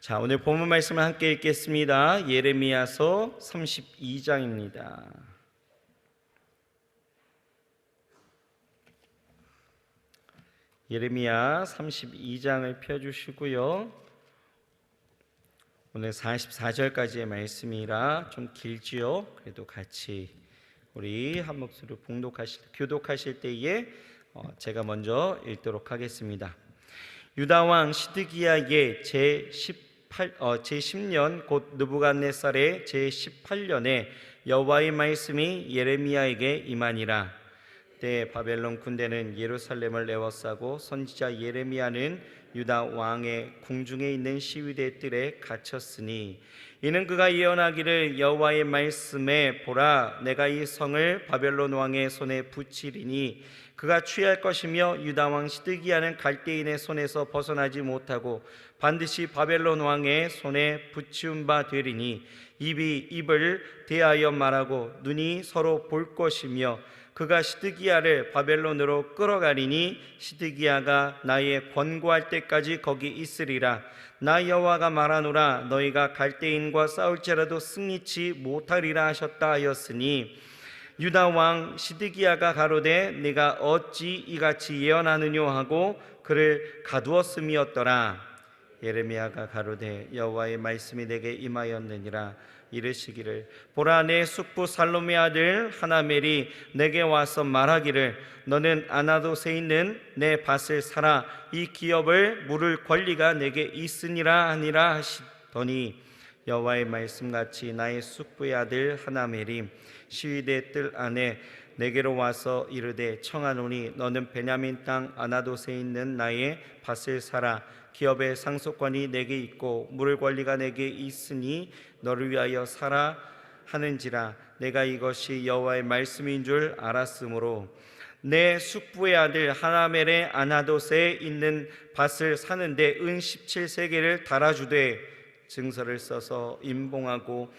자, 오늘 본문 말씀을 함께 읽겠습니다. 예레미야서 32장입니다. 예레미야 32장을 펴주시고요. 오늘 44절까지의 말씀이라 좀 길지요. 그래도 같이 우리 한 목소리로 교독하실 때에 제가 먼저 읽도록 하겠습니다. 유다 왕 시드기야의 제10년 곧 느부갓네살의 제18년에 여호와의 말씀이 예레미야에게 임하니라. 때 바벨론 군대는 예루살렘을 에워싸고 선지자 예레미야는 유다 왕의 궁중에 있는 시위대 뜰에 갇혔으니 이는 그가 예언하기를 여호와의 말씀에 보라, 내가 이 성을 바벨론 왕의 손에 붙이리니 그가 취할 것이며 유다 왕 시드기야는 갈대인의 손에서 벗어나지 못하고 반드시 바벨론 왕의 손에 붙이운 바 되리니 입이 입을 대하여 말하고 눈이 서로 볼 것이며 그가 시드기야를 바벨론으로 끌어가리니 시드기야가 나의 권고할 때까지 거기 있으리라. 나 여호와가 말하노라, 너희가 갈대인과 싸울지라도 승리치 못하리라 하셨다 하였으니 유다 왕 시드기야가 가로되 네가 어찌 이같이 예언하느뇨 하고 그를 가두었음이었더라. 예레미야가 가로되 여호와의 말씀이 내게 임하였느니라. 이르시기를 보라, 내 숙부 살롬의 아들 하나멜이 내게 와서 말하기를 너는 아나돗에 있는 내 밭을 사라, 이 기업을 물을 권리가 내게 있으니라 하니라 하시더니 여호와의 말씀같이 나의 숙부의 아들 하나멜이 시위대 뜰 안에 내게로 와서 이르되 청하노니 너는 베냐민 땅 아나돗에 있는 나의 밭을 사라, 기업의 상속권이 내게 있고 물을 권리가 내게 있으니 너를 위하여 사라 하는지라. 내가 이것이 여호와의 말씀인 줄 알았으므로 내 숙부의 아들 하나멜의 아나돗에 있는 밭을 사는데 은 17세겔을 달아주되 증서를 써서 임봉하고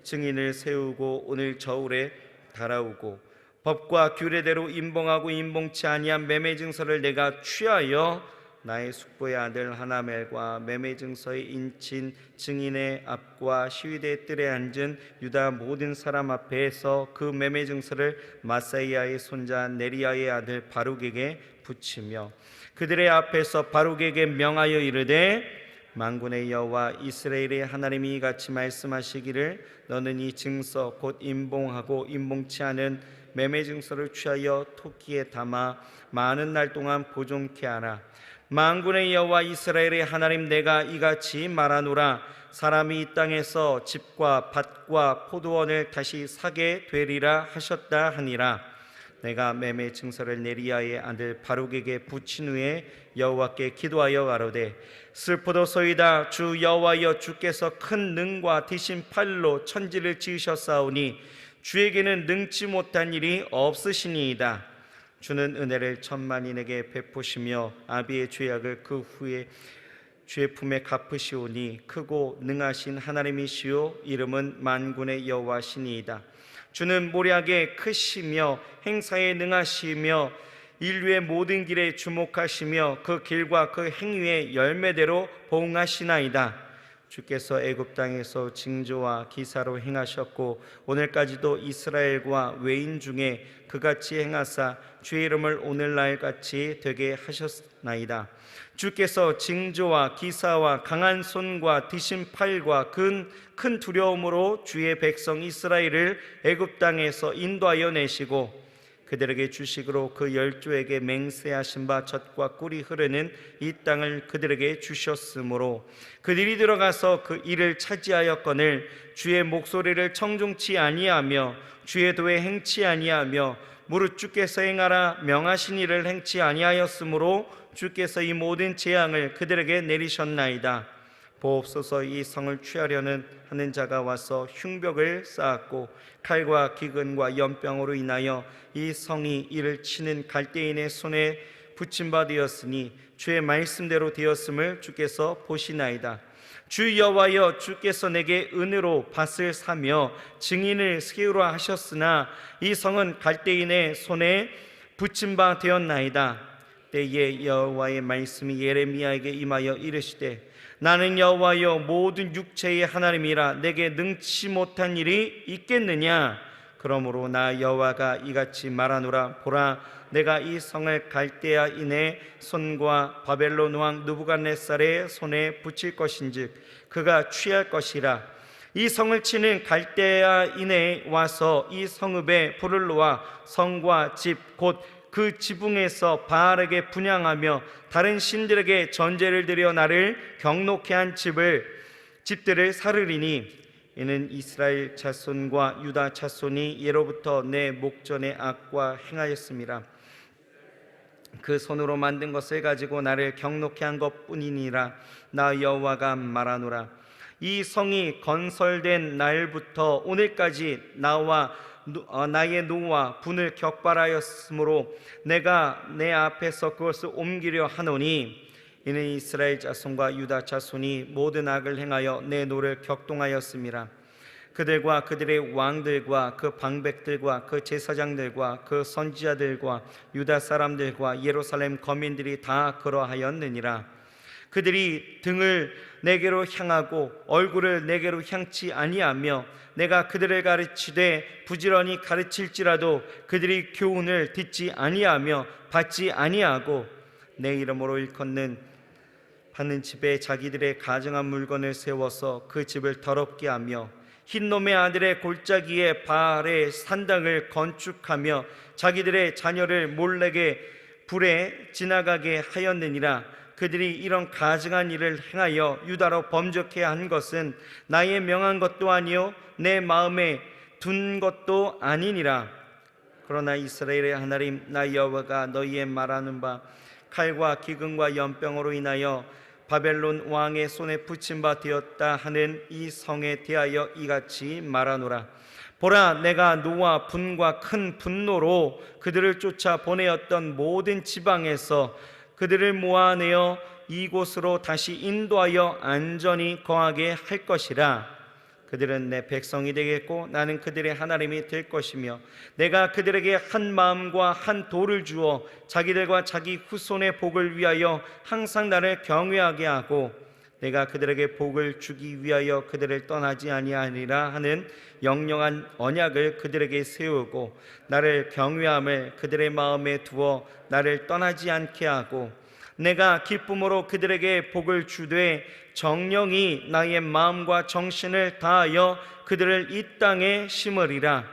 증인을 세우고 오늘 저울에 달아오고 법과 규례대로 임봉하고 임봉치 아니한 매매 증서를 내가 취하여 나의 숙부의 아들 하나멜과 매매 증서에 인친 증인의 앞과 시위대 뜰에 앉은 유다 모든 사람 앞에서 그 매매 증서를 마사이아의 손자 네리야의 아들 바룩에게 붙이며 그들의 앞에서 바룩에게 명하여 이르되 만군의 여호와 이스라엘의 하나님이 이같이 말씀하시기를 너는 이 증서 곧 임봉하고 임봉치 않은 매매 증서를 취하여 토기에 담아 많은 날 동안 보존케 하라. 만군의 여호와 이스라엘의 하나님 내가 이같이 말하노라. 사람이 이 땅에서 집과 밭과 포도원을 다시 사게 되리라 하셨다 하니라. 내가 매매 증서를 네리야의 아들 바룩에게 붙인 후에 여호와께 기도하여 가로되 슬프도소이다. 주 여호와여, 주께서 큰 능과 디신 팔로 천지를 지으셨사오니 주에게는 능치 못한 일이 없으시니이다. 주는 은혜를 천만인에게 베푸시며 아비의 죄악을 그 후에 주의 품에 갚으시오니 크고 능하신 하나님이시오 이름은 만군의 여호와시니이다. 주는 모략에 크시며 행사에 능하시며 인류의 모든 길에 주목하시며 그 길과 그 행위의 열매대로 보응하시나이다. 주께서 애굽 땅에서 징조와 기사로 행하셨고 오늘까지도 이스라엘과 외인 중에 그같이 행하사 주의 이름을 오늘날같이 되게 하셨나이다. 주께서 징조와 기사와 강한 손과 드신 팔과 큰 두려움으로 주의 백성 이스라엘을 애굽 땅에서 인도하여 내시고 그들에게 주식으로 그 열조에게 맹세하신 바 젖과 꿀이 흐르는 이 땅을 그들에게 주셨으므로 그들이 들어가서 그 일을 차지하였거늘 주의 목소리를 청종치 아니하며 주의 도에 행치 아니하며 무릇 주께서 행하라 명하신 일을 행치 아니하였으므로 주께서 이 모든 재앙을 그들에게 내리셨나이다. 보옵소서, 이 성을 취하려는 하는 자가 와서 흉벽을 쌓았고 칼과 기근과 연병으로 인하여 이 성이 이를 치는 갈대인의 손에 붙임 바 되었으니 주의 말씀대로 되었음을 주께서 보시나이다. 주 여호와여, 주께서 내게 은으로 밭을 사며 증인을 세우라 하셨으나 이 성은 갈대인의 손에 붙임 바 되었나이다. 때에 여호와의 말씀이 예레미야에게 임하여 이르시되 나는 여호와여 모든 육체의 하나님이라 내게 능치 못한 일이 있겠느냐? 그러므로 나 여호와가 이같이 말하노라. 보라, 내가 이 성을 갈대아인의 손과 바벨론 왕 느부갓네살의 손에 붙일 것인즉 그가 취할 것이라. 이 성을 치는 갈대아인에 와서 이 성읍에 불을 놓아 성과 집 곧 그 지붕에서 바알에게 분향하며 다른 신들에게 전제를 드려 나를 경노케 한 집들을 사르리니 이는 이스라엘 자손과 유다 자손이 예로부터 내 목전에 악과 행하였음이라. 그 손으로 만든 것을 가지고 나를 경노케 한 것뿐이니라. 나 여호와가 말하노라. 이 성이 건설된 날부터 오늘까지 나의 노와 분을 격발하였으므로 내가 내 앞에서 그것을 옮기려 하노니 이는 이스라엘 자손과 유다 자손이 모든 악을 행하여 내 노를 격동하였음이라. 그들과 그들의 왕들과 그 방백들과 그 제사장들과 그 선지자들과 유다 사람들과 예루살렘 거민들이 다 그러하였느니라. 그들이 등을 내게로 향하고 얼굴을 내게로 향치 아니하며 내가 그들을 가르치되 부지런히 가르칠지라도 그들이 교훈을 듣지 아니하며 받지 아니하고 내 이름으로 일컫는 받는 집에 자기들의 가증한 물건을 세워서 그 집을 더럽게 하며 흰놈의 아들의 골짜기에 바알의 산당을 건축하며 자기들의 자녀를 몰래게 불에 지나가게 하였느니라. 그들이 이런 가증한 일을 행하여 유다로 범죄케 한 것은 나의 명한 것도 아니요 내 마음에 둔 것도 아니니라. 그러나 이스라엘의 하나님 나 여호와가 너희의 말하는 바 칼과 기근과 연병으로 인하여 바벨론 왕의 손에 붙임 바 되었다 하는 이 성에 대하여 이같이 말하노라. 보라, 내가 노와 분과 큰 분노로 그들을 쫓아 보내었던 모든 지방에서 그들을 모아내어 이곳으로 다시 인도하여 안전히 거하게 할 것이라. 그들은 내 백성이 되겠고 나는 그들의 하나님이 될 것이며 내가 그들에게 한 마음과 한 도를 주어 자기들과 자기 후손의 복을 위하여 항상 나를 경외하게 하고 내가 그들에게 복을 주기 위하여 그들을 떠나지 아니하리라 하는 영영한 언약을 그들에게 세우고 나를 경외함을 그들의 마음에 두어 나를 떠나지 않게 하고 내가 기쁨으로 그들에게 복을 주되 정령이 나의 마음과 정신을 다하여 그들을 이 땅에 심으리라.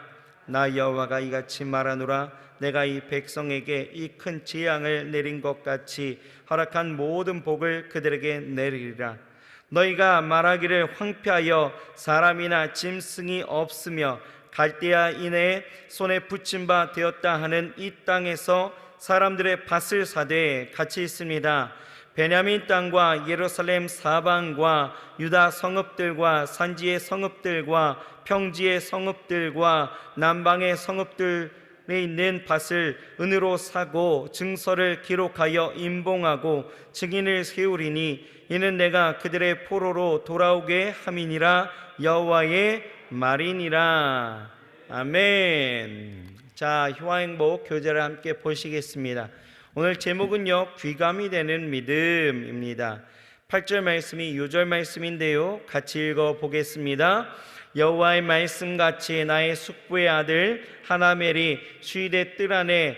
나 여호와가 이같이 말하노라. 내가 이 백성에게 이 큰 재앙을 내린 것 같이 허락한 모든 복을 그들에게 내리리라. 너희가 말하기를 황폐하여 사람이나 짐승이 없으며 갈대아인의 손에 붙임 바 되었다 하는 이 땅에서 사람들의 밭을 사되 같이 있습니다. 베냐민 땅과 예루살렘 사방과 유다 성읍들과 산지의 성읍들과 평지의 성읍들과 남방의 성읍들에 있는 밭을 은으로 사고 증서를 기록하여 임봉하고 증인을 세우리니 이는 내가 그들의 포로로 돌아오게 함이니라. 여호와의 말이니라. 아멘. 자, 효화행복 교제를 함께 보시겠습니다. 오늘 제목은요, 귀감이 되는 믿음입니다. 8절 말씀이 6절 말씀인데요, 같이 읽어보겠습니다. 여호와의 말씀같이 나의 숙부의 아들 하나멜이 수위대 뜰 안에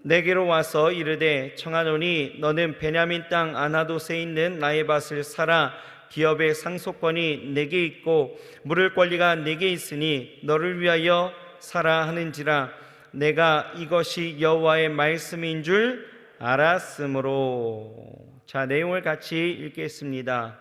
내게로 와서 이르되 청하노니 너는 베냐민 땅 아나돗에 있는 나의 밭을 사라. 기업의 상속권이 내게 있고 물을 권리가 내게 있으니 너를 위하여 사라 하는지라. 내가 이것이 여호와의 말씀인 줄 알았으므로. 자, 내용을 같이 읽겠습니다.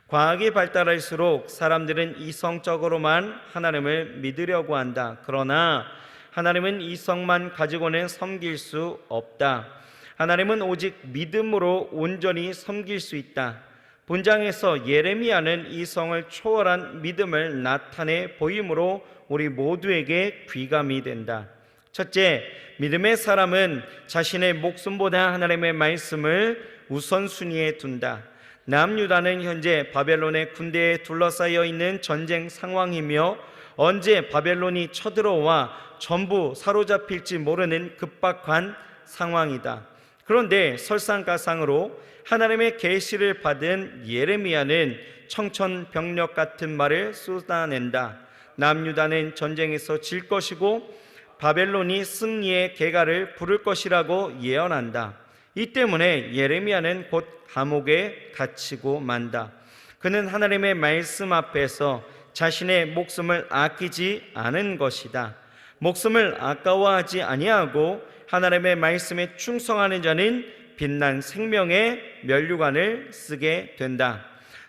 과학이 발달할수록 사람들은 이성적으로만 하나님을 믿으려고 한다. 그러나 하나님은 이성만 가지고는 섬길 수 없다. 하나님은 오직 믿음으로 온전히 섬길 수 있다. 본장에서 예레미야는 이성을 초월한 믿음을 나타내 보임으로 우리 모두에게 귀감이 된다. 첫째, 믿음의 사람은 자신의 목숨보다 하나님의 말씀을 우선순위에 둔다. 남유다는 현재 바벨론의 군대에 둘러싸여 있는 전쟁 상황이며 언제 바벨론이 쳐들어와 전부 사로잡힐지 모르는 급박한 상황이다. 그런데 설상가상으로 하나님의 계시를 받은 예레미야는 청천벽력 같은 말을 쏟아낸다. 남유다는 전쟁에서 질 것이고 바벨론이 승리의 개가를 부를 것이라고 예언한다. 이 때문에 예레미야는 곧 감옥에 갇히고 만다. 그는 하나님의 말씀 앞에서 자신의 목숨을 아끼지 않은 것이다. 목숨을 아까워하지 아니하고 하나님의 말씀에 충성하는 자는 빛난 생명의 면류관을 쓰게 된다.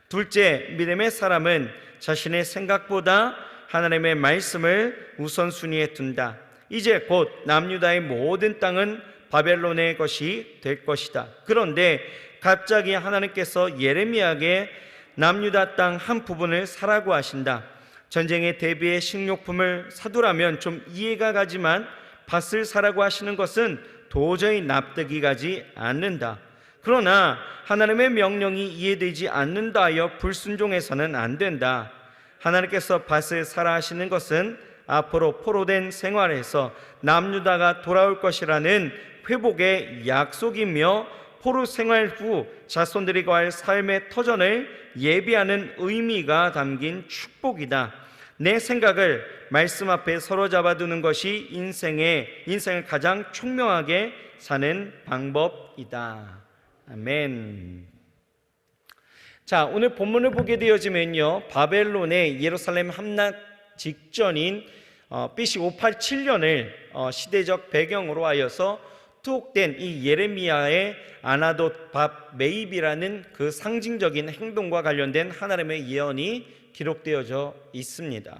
둘째, 믿음의 사람은 자신의 생각보다 하나님의 말씀을 우선순위에 둔다. 이제 곧 남유다의 모든 땅은 바벨론의 것이 될 것이다. 그런데 갑자기 하나님께서 예레미야에게 남유다 땅 한 부분을 사라고 하신다. 전쟁에 대비해 식료품을 사두라면 좀 이해가 가지만 밭을 사라고 하시는 것은 도저히 납득이 가지 않는다. 그러나 하나님의 명령이 이해되지 않는다 하여 불순종해서는 안 된다. 하나님께서 밭을 사라 하시는 것은 앞으로 포로된 생활에서 남유다가 돌아올 것이라는 회복의 약속이며 포로 생활 후 자손들이 거할 삶의 터전을 예비하는 의미가 담긴 축복이다. 내 생각을 말씀 앞에 사로잡아 두는 것이 인생을 가장 총명하게 사는 방법이다. 아멘. 자, 오늘 본문을 보게 되어지면요, 바벨론의 예루살렘 함락 직전인 BC 587년을 시대적 배경으로 하여서 투옥된 이 예레미야의 아나돗 밥 메입이라는 그 상징적인 행동과 관련된 하나님의 예언이 기록되어져 있습니다.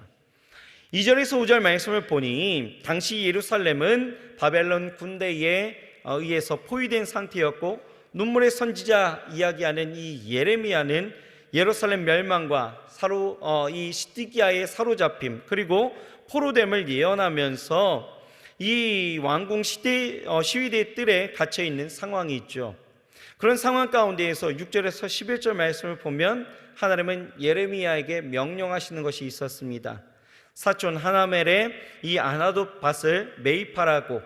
2절에서 5절 말씀을 보니 당시 예루살렘은 바벨론 군대에 의해서 포위된 상태였고, 눈물의 선지자 이야기하는 이 예레미야는 예루살렘 멸망과 이 시드기야의 사로잡힘 그리고 포로됨을 예언하면서 이 왕궁 시위대 뜰에 갇혀 있는 상황이 있죠. 그런 상황 가운데에서 6절에서 11절 말씀을 보면 하나님은 예레미야에게 명령하시는 것이 있었습니다. 사촌 하나멜의 이 아나돗 밭을 매입하라고,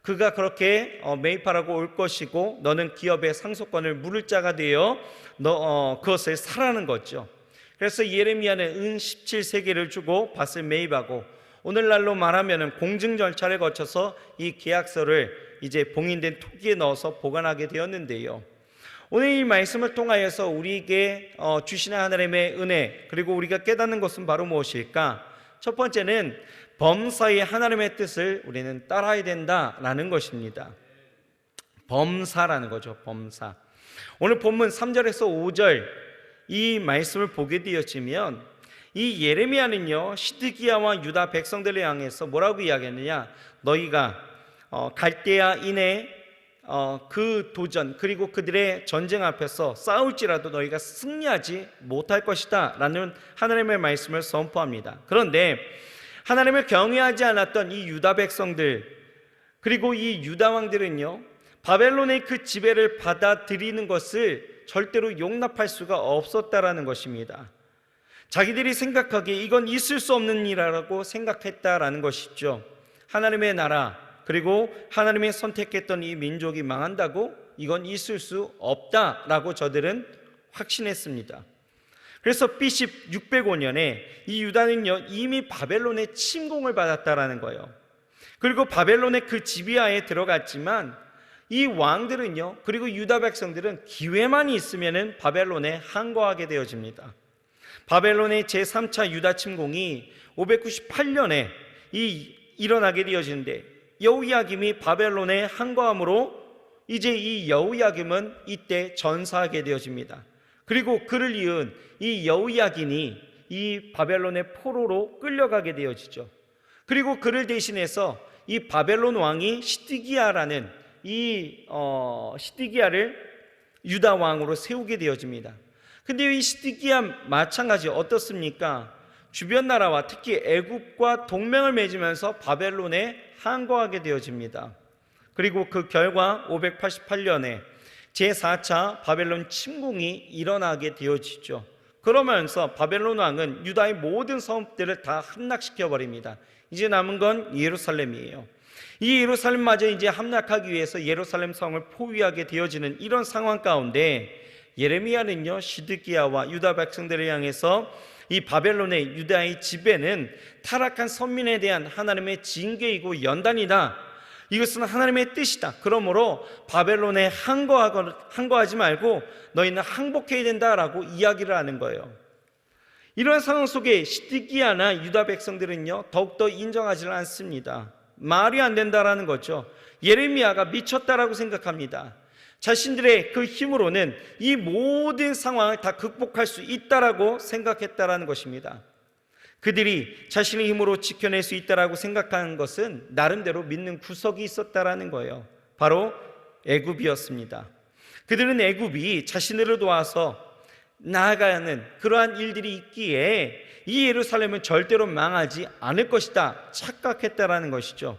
그가 그렇게 매입하라고 올 것이고 너는 기업의 상속권을 물을 자가 되어 그것을 사라는 거죠. 그래서 예레미야는 은 17세겔을 주고 밭을 매입하고, 오늘날로 말하면 공증 절차를 거쳐서 이 계약서를 이제 봉인된 토기에 넣어서 보관하게 되었는데요, 오늘 이 말씀을 통하여서 우리에게 주시는 하나님의 은혜, 그리고 우리가 깨닫는 것은 바로 무엇일까? 첫 번째는 범사의 하나님의 뜻을 우리는 따라야 된다라는 것입니다. 범사라는 거죠. 범사. 오늘 본문 3절에서 5절 이 말씀을 보게 되어지면 이 예레미야는요, 시드기야와 유다 백성들을 향해서 뭐라고 이야기했느냐? 너희가 갈대아인의 그 도전 그리고 그들의 전쟁 앞에서 싸울지라도 너희가 승리하지 못할 것이다 라는 하나님의 말씀을 선포합니다. 그런데 하나님을 경외하지 않았던 이 유다 백성들 그리고 이 유다 왕들은요, 바벨론의 그 지배를 받아들이는 것을 절대로 용납할 수가 없었다라는 것입니다. 자기들이 생각하기에 이건 있을 수 없는 일이라고 생각했다라는 것이죠. 하나님의 나라 그리고 하나님이 선택했던 이 민족이 망한다고? 이건 있을 수 없다라고 저들은 확신했습니다. 그래서 BC 605년에 이 유다는요, 이미 바벨론의 침공을 받았다라는 거예요. 그리고 바벨론의 그 지배하에 들어갔지만 이 왕들은요, 그리고 유다 백성들은 기회만 있으면은 바벨론에 항거하게 되어집니다. 바벨론의 제3차 유다 침공이 598년에 일어나게 되어지는데, 여호야김이 바벨론에 항거함으로 이제 이 여호야김은 이때 전사하게 되어집니다. 그리고 그를 이은 이 여호야긴이 이 바벨론의 포로로 끌려가게 되어지죠. 그리고 그를 대신해서 이 바벨론 왕이 시드기야라는 시드기야를 유다 왕으로 세우게 되어집니다. 근데 이 시드기야 마찬가지 어떻습니까? 주변 나라와 특히 애굽과 동맹을 맺으면서 바벨론에 항거하게 되어집니다. 그리고 그 결과 588년에 제4차 바벨론 침공이 일어나게 되어지죠. 그러면서 바벨론 왕은 유다의 모든 성읍들을 다 함락시켜 버립니다. 이제 남은 건 예루살렘이에요. 이 예루살렘마저 이제 함락하기 위해서 예루살렘 성을 포위하게 되어지는 이런 상황 가운데 예레미야는요, 시드기야와 유다 백성들을 향해서 이 바벨론의 유다의 지배는 타락한 선민에 대한 하나님의 징계이고 연단이다. 이것은 하나님의 뜻이다. 그러므로 바벨론에 항거하지 말고 너희는 항복해야 된다라고 이야기를 하는 거예요. 이런 상황 속에 시드기야나 유다 백성들은요, 더욱더 인정하지 않습니다. 말이 안 된다라는 거죠. 예레미야가 미쳤다라고 생각합니다. 자신들의 그 힘으로는 이 모든 상황을 다 극복할 수 있다라고 생각했다라는 것입니다. 그들이 자신의 힘으로 지켜낼 수 있다라고 생각하는 것은 나름대로 믿는 구석이 있었다라는 거예요. 바로 애굽이었습니다. 그들은 애굽이 자신들을 도와서 나아가는 그러한 일들이 있기에 이 예루살렘은 절대로 망하지 않을 것이다 착각했다라는 것이죠.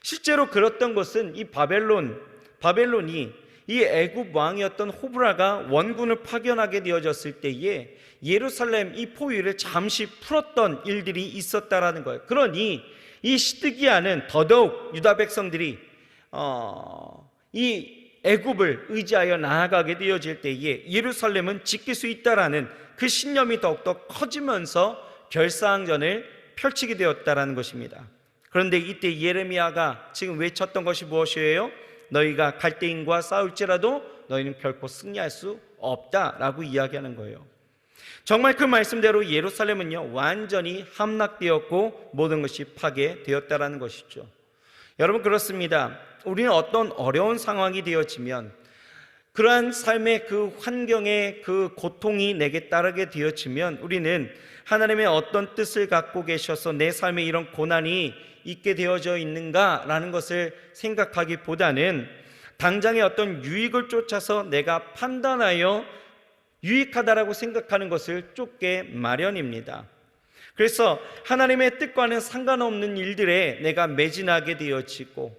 실제로 그랬던 것은 이 바벨론이 이 애굽 왕이었던 호브라가 원군을 파견하게 되어졌을 때에 예루살렘 이 포위를 잠시 풀었던 일들이 있었다라는 거예요. 그러니 이 시드기야는 더더욱 유다 백성들이 이 애굽을 의지하여 나아가게 되어질 때에 예루살렘은 지킬 수 있다라는 그 신념이 더욱더 커지면서 결사항전을 펼치게 되었다라는 것입니다. 그런데 이때 예레미야가 지금 외쳤던 것이 무엇이에요? 너희가 갈대인과 싸울지라도 너희는 결코 승리할 수 없다라고 이야기하는 거예요. 정말 그 말씀대로 예루살렘은요, 완전히 함락되었고 모든 것이 파괴되었다라는 것이죠. 여러분, 그렇습니다. 우리는 어떤 어려운 상황이 되어지면, 그러한 삶의 그 환경의 그 고통이 내게 따르게 되어지면 우리는 하나님의 어떤 뜻을 갖고 계셔서 내 삶에 이런 고난이 있게 되어져 있는가라는 것을 생각하기보다는 당장의 어떤 유익을 쫓아서 내가 판단하여 유익하다라고 생각하는 것을 쫓게 마련입니다. 그래서 하나님의 뜻과는 상관없는 일들에 내가 매진하게 되어지고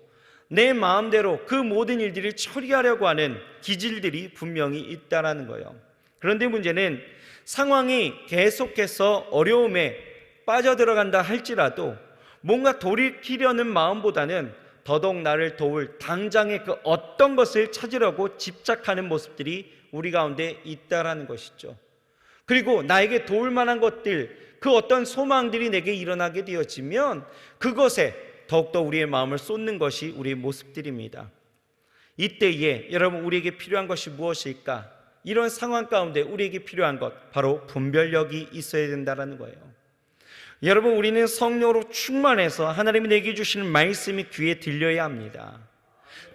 내 마음대로 그 모든 일들을 처리하려고 하는 기질들이 분명히 있다라는 거예요. 그런데 문제는 상황이 계속해서 어려움에 빠져들어간다 할지라도 뭔가 돌이키려는 마음보다는 더더욱 나를 도울 당장의 그 어떤 것을 찾으려고 집착하는 모습들이 우리 가운데 있다라는 것이죠. 그리고 나에게 도울 만한 것들, 그 어떤 소망들이 내게 일어나게 되어지면 그것에 더욱더 우리의 마음을 쏟는 것이 우리의 모습들입니다. 이때에 여러분, 우리에게 필요한 것이 무엇일까? 이런 상황 가운데 우리에게 필요한 것, 바로 분별력이 있어야 된다는 거예요. 여러분, 우리는 성령으로 충만해서 하나님이 내게 주시는 말씀이 귀에 들려야 합니다.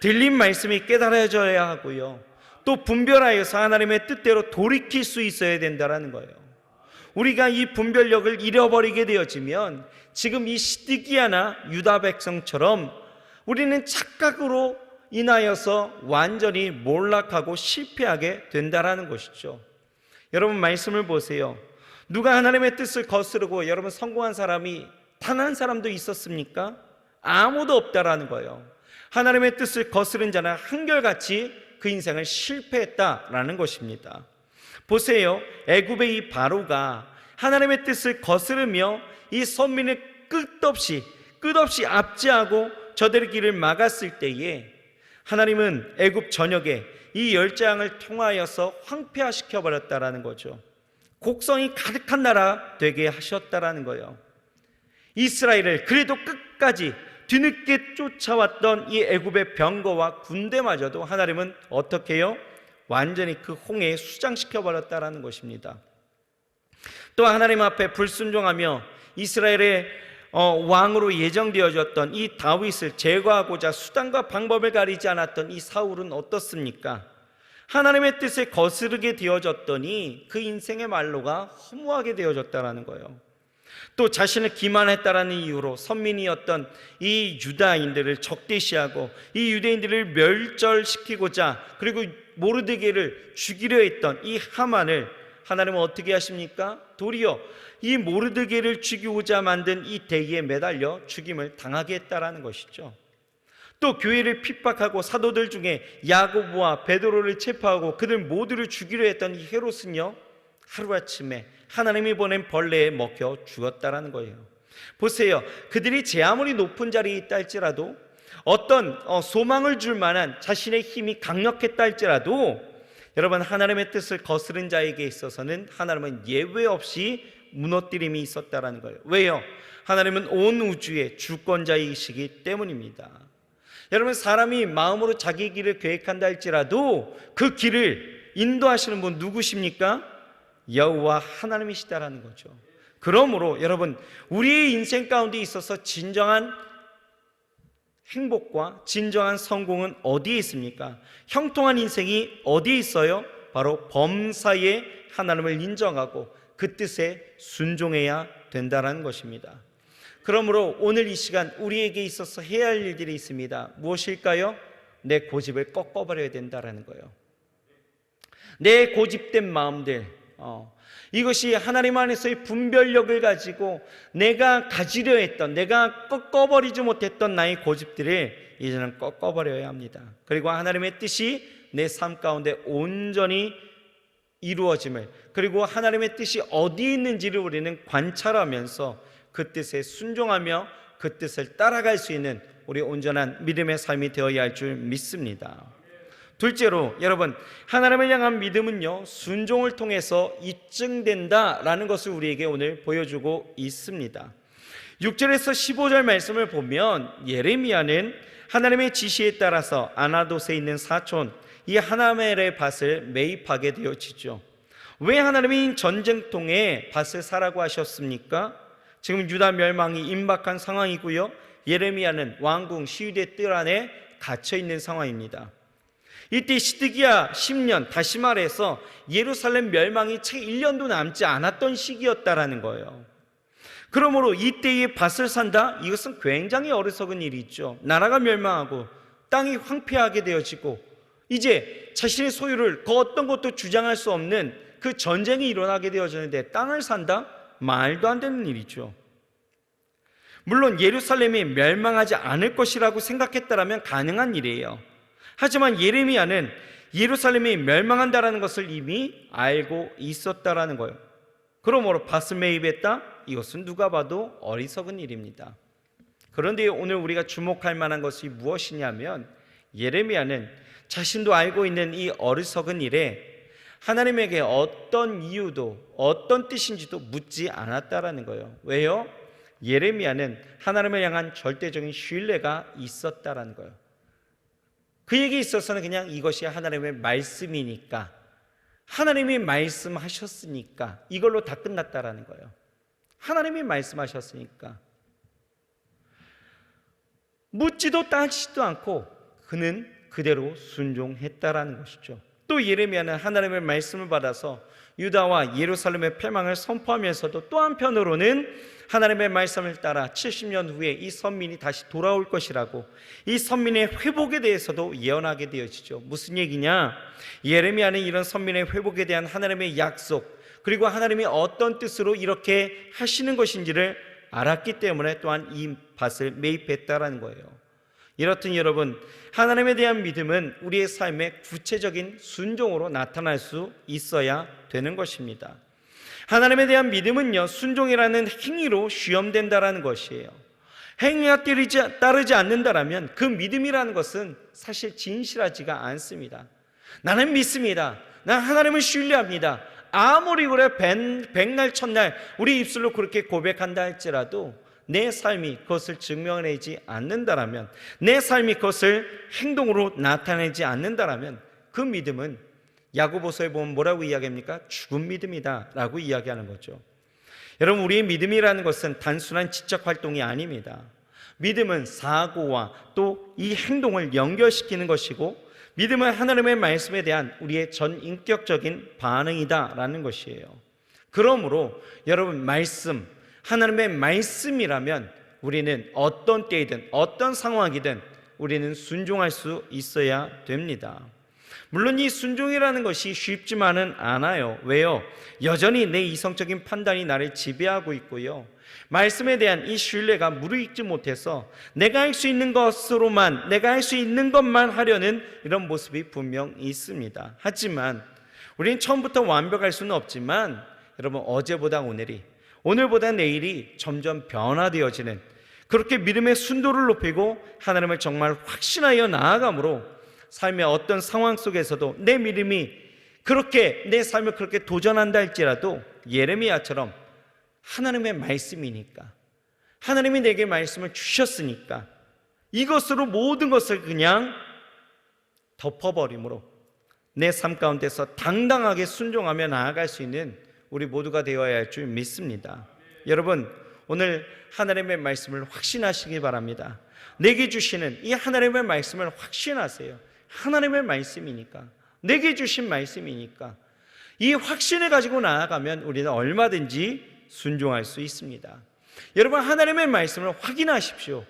들린 말씀이 깨달아져야 하고요, 또 분별하여서 하나님의 뜻대로 돌이킬 수 있어야 된다는 거예요. 우리가 이 분별력을 잃어버리게 되어지면 지금 이 시드기야나 유다 백성처럼 우리는 착각으로 인하여서 완전히 몰락하고 실패하게 된다라는 것이죠. 여러분, 말씀을 보세요. 누가 하나님의 뜻을 거스르고 여러분 성공한 사람이 단 한 사람도 있었습니까? 아무도 없다라는 거예요. 하나님의 뜻을 거스른 자는 한결같이 그 인생을 실패했다라는 것입니다. 보세요. 애굽의 이 바로가 하나님의 뜻을 거스르며 이 선민을 끝없이 압제하고 저들의 길을 막았을 때에 하나님은 애굽 전역에 이 열장을 통하여서 황폐화시켜 버렸다라는 거죠. 곡성이 가득한 나라 되게 하셨다라는 거예요. 이스라엘을 그래도 끝까지 뒤늦게 쫓아왔던 이 애굽의 병거와 군대마저도 하나님은 어떻게 해요? 완전히 그 홍해에 수장시켜 버렸다라는 것입니다. 또 하나님 앞에 불순종하며 이스라엘의 왕으로 예정되어졌던 이 다윗을 제거하고자 수단과 방법을 가리지 않았던 이 사울은 어떻습니까? 하나님의 뜻에 거스르게 되어졌더니 그 인생의 말로가 허무하게 되어졌다라는 거예요. 또 자신을 기만했다라는 이유로 선민이었던 이 유다인들을 적대시하고 이 유대인들을 멸절시키고자, 그리고 모르드게를 죽이려 했던 이 하만을 하나님은 어떻게 하십니까? 도리어 이 모르드게를 죽이고자 만든 이 대기에 매달려 죽임을 당하게 했다라는 것이죠. 또 교회를 핍박하고 사도들 중에 야고보와 베드로를 체포하고 그들 모두를 죽이려 했던 이 헤롯은요, 하루아침에 하나님이 보낸 벌레에 먹혀 죽었다라는 거예요. 보세요. 그들이 제 아무리 높은 자리에 있다 할지라도 어떤 소망을 줄 만한 자신의 힘이 강력했다 할지라도 여러분, 하나님의 뜻을 거스른 자에게 있어서는 하나님은 예외 없이 무너뜨림이 있었다라는 거예요. 왜요? 하나님은 온 우주의 주권자이시기 때문입니다. 여러분, 사람이 마음으로 자기 길을 계획한다 할지라도 그 길을 인도하시는 분 누구십니까? 여호와 하나님이시다라는 거죠. 그러므로 여러분, 우리의 인생 가운데 있어서 진정한 행복과 진정한 성공은 어디에 있습니까? 형통한 인생이 어디에 있어요? 바로 범사에 하나님을 인정하고 그 뜻에 순종해야 된다는 것입니다. 그러므로 오늘 이 시간 우리에게 있어서 해야 할 일들이 있습니다. 무엇일까요? 내 고집을 꺾어버려야 된다는 거예요. 내 고집된 마음들, 이것이 하나님 안에서의 분별력을 가지고 내가 가지려 했던, 내가 꺾어버리지 못했던 나의 고집들을 이제는 꺾어버려야 합니다. 그리고 하나님의 뜻이 내 삶 가운데 온전히 이루어짐을, 그리고 하나님의 뜻이 어디 있는지를 우리는 관찰하면서 그 뜻에 순종하며 그 뜻을 따라갈 수 있는 우리 온전한 믿음의 삶이 되어야 할 줄 믿습니다. 둘째로 여러분, 하나님을 향한 믿음은요, 순종을 통해서 입증된다라는 것을 우리에게 오늘 보여주고 있습니다. 6절에서 15절 말씀을 보면 예레미야는 하나님의 지시에 따라서 아나돗에 있는 사촌 이 하나멜의 밭을 매입하게 되어지죠. 왜 하나님이 전쟁통에 밭을 사라고 하셨습니까? 지금 유다 멸망이 임박한 상황이고요, 예레미야는 왕궁 시위대 뜰 안에 갇혀 있는 상황입니다. 이때 시드기야 10년, 다시 말해서 예루살렘 멸망이 채 1년도 남지 않았던 시기였다라는 거예요. 그러므로 이때에 밭을 산다? 이것은 굉장히 어리석은 일이죠. 나라가 멸망하고 땅이 황폐하게 되어지고 이제 자신의 소유를 그 어떤 것도 주장할 수 없는 그 전쟁이 일어나게 되어지는데 땅을 산다? 말도 안 되는 일이죠. 물론 예루살렘이 멸망하지 않을 것이라고 생각했다라면 가능한 일이에요. 하지만 예레미야는 예루살렘이 멸망한다라는 것을 이미 알고 있었다라는 거예요. 그러므로 밭을 매입했다? 이것은 누가 봐도 어리석은 일입니다. 그런데 오늘 우리가 주목할 만한 것이 무엇이냐면 예레미야는 자신도 알고 있는 이 어리석은 일에 하나님에게 어떤 이유도 어떤 뜻인지도 묻지 않았다라는 거예요. 왜요? 예레미야는 하나님을 향한 절대적인 신뢰가 있었다라는 거예요. 그에게 있어서는 그냥 이것이 하나님의 말씀이니까, 하나님이 말씀하셨으니까 이걸로 다 끝났다라는 거예요. 하나님이 말씀하셨으니까 묻지도 따지지도 않고 그는 그대로 순종했다라는 것이죠. 또 예레미야는 하나님의 말씀을 받아서 유다와 예루살렘의 패망을 선포하면서도 또 한편으로는 하나님의 말씀을 따라 70년 후에 이 선민이 다시 돌아올 것이라고, 이 선민의 회복에 대해서도 예언하게 되어지죠. 무슨 얘기냐? 예레미야는 이런 선민의 회복에 대한 하나님의 약속, 그리고 하나님이 어떤 뜻으로 이렇게 하시는 것인지를 알았기 때문에 또한 이 밭을 매입했다라는 거예요. 이렇듯 여러분, 하나님에 대한 믿음은 우리의 삶의 구체적인 순종으로 나타날 수 있어야 되는 것입니다. 하나님에 대한 믿음은요, 순종이라는 행위로 시험된다라는 것이에요. 행위가 따르지 않는다라면 그 믿음이라는 것은 사실 진실하지가 않습니다. 나는 믿습니다. 난 하나님을 신뢰합니다. 아무리 그래 백날 첫날 우리 입술로 그렇게 고백한다 할지라도 내 삶이 그것을 증명해내지 않는다라면, 내 삶이 그것을 행동으로 나타내지 않는다라면 그 믿음은 야고보서에 보면 뭐라고 이야기합니까? 죽은 믿음이다 라고 이야기하는 거죠. 여러분, 우리의 믿음이라는 것은 단순한 지적 활동이 아닙니다. 믿음은 사고와 또 이 행동을 연결시키는 것이고, 믿음은 하나님의 말씀에 대한 우리의 전 인격적인 반응이다라는 것이에요. 그러므로 여러분, 하나님의 말씀이라면 우리는 어떤 때이든 어떤 상황이든 우리는 순종할 수 있어야 됩니다. 물론 이 순종이라는 것이 쉽지만은 않아요. 왜요? 여전히 내 이성적인 판단이 나를 지배하고 있고요, 말씀에 대한 이 신뢰가 무르익지 못해서 내가 할 수 있는 것으로만, 내가 할 수 있는 것만 하려는 이런 모습이 분명 있습니다. 하지만 우리는 처음부터 완벽할 수는 없지만 여러분, 어제보다 오늘보다 내일이 점점 변화되어지는, 그렇게 믿음의 순도를 높이고 하나님을 정말 확신하여 나아감으로 삶의 어떤 상황 속에서도 내 믿음이 그렇게 내 삶을 그렇게 도전한다 할지라도 예레미야처럼 하나님의 말씀이니까, 하나님이 내게 말씀을 주셨으니까 이것으로 모든 것을 그냥 덮어버림으로 내 삶 가운데서 당당하게 순종하며 나아갈 수 있는 우리 모두가 되어야 할 줄 믿습니다. 여러분, 오늘 하나님의 말씀을 확신하시기 바랍니다. 내게 주시는 이 하나님의 말씀을 확신하세요. 하나님의 말씀이니까, 내게 주신 말씀이니까 이 확신을 가지고 나아가면 우리는 얼마든지 순종할 수 있습니다. 여러분, 하나님의 말씀을 확인하십시오.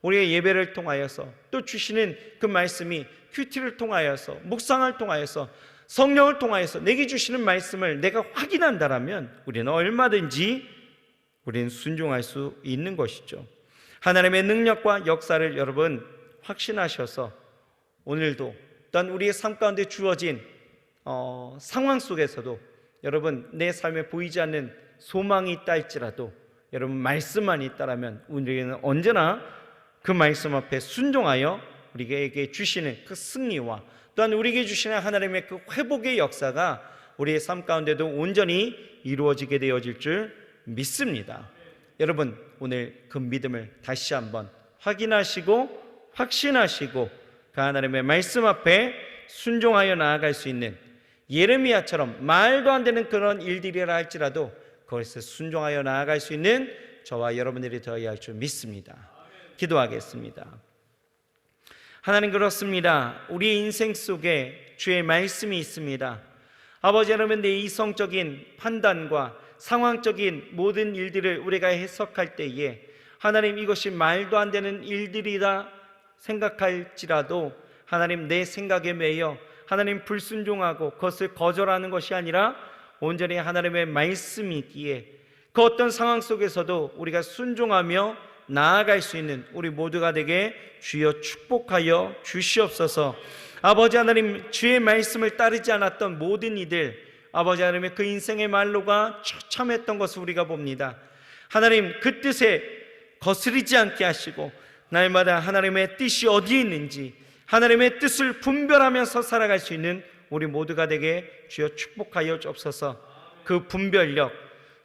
우리의 예배를 통하여서 또 주시는 그 말씀이 큐티를 통하여서, 묵상을 통하여서, 성령을 통하여서 내게 주시는 말씀을 내가 확인한다라면 우리는 얼마든지 우리는 순종할 수 있는 것이죠. 하나님의 능력과 역사를 여러분 확신하셔서 오늘도 또한 우리의 삶 가운데 주어진 상황 속에서도 여러분 내 삶에 보이지 않는 소망이 있다 할지라도 여러분 말씀만 있다라면 우리는 언제나 그 말씀 앞에 순종하여 우리에게 주시는 그 승리와 또한 우리에게 주시는 하나님의 그 회복의 역사가 우리의 삶 가운데도 온전히 이루어지게 되어질 줄 믿습니다. 여러분, 오늘 그 믿음을 다시 한번 확인하시고 확신하시고 그 하나님의 말씀 앞에 순종하여 나아갈 수 있는 예레미야처럼 말도 안 되는 그런 일들이라 할지라도 그것에 순종하여 나아갈 수 있는 저와 여러분들이 되어야 할 줄 믿습니다. 기도하겠습니다. 하나님, 그렇습니다. 우리 인생 속에 주의 말씀이 있습니다. 아버지 하나님, 내 이성적인 판단과 상황적인 모든 일들을 우리가 해석할 때에 하나님 이것이 말도 안 되는 일들이다 생각할지라도 하나님 내 생각에 매여 하나님 불순종하고 그것을 거절하는 것이 아니라 온전히 하나님의 말씀이 있기에 그 어떤 상황 속에서도 우리가 순종하며 나아갈 수 있는 우리 모두가 되게 주여 축복하여 주시옵소서. 아버지 하나님, 주의 말씀을 따르지 않았던 모든 이들 아버지 하나님의 그 인생의 말로가 처참했던 것을 우리가 봅니다. 하나님 그 뜻에 거스르지 않게 하시고 날마다 하나님의 뜻이 어디에 있는지 하나님의 뜻을 분별하면서 살아갈 수 있는 우리 모두가 되게 주여 축복하여 주옵소서. 그 분별력,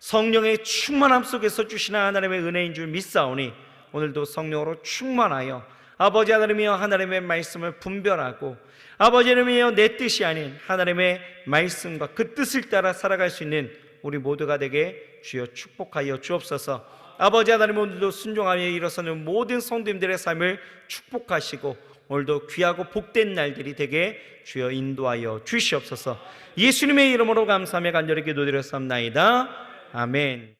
성령의 충만함 속에서 주시는 하나님의 은혜인 줄 믿사오니 오늘도 성령으로 충만하여 아버지 하나님이여 하나님의 말씀을 분별하고 아버지 하나님이여 내 뜻이 아닌 하나님의 말씀과 그 뜻을 따라 살아갈 수 있는 우리 모두가 되게 주여 축복하여 주옵소서. 아버지 하나님, 오늘도 순종하며 일어서는 모든 성도님들의 삶을 축복하시고 오늘도 귀하고 복된 날들이 되게 주여 인도하여 주시옵소서. 예수님의 이름으로 감사하며 간절히 기도드렸사옵나이다. 아멘.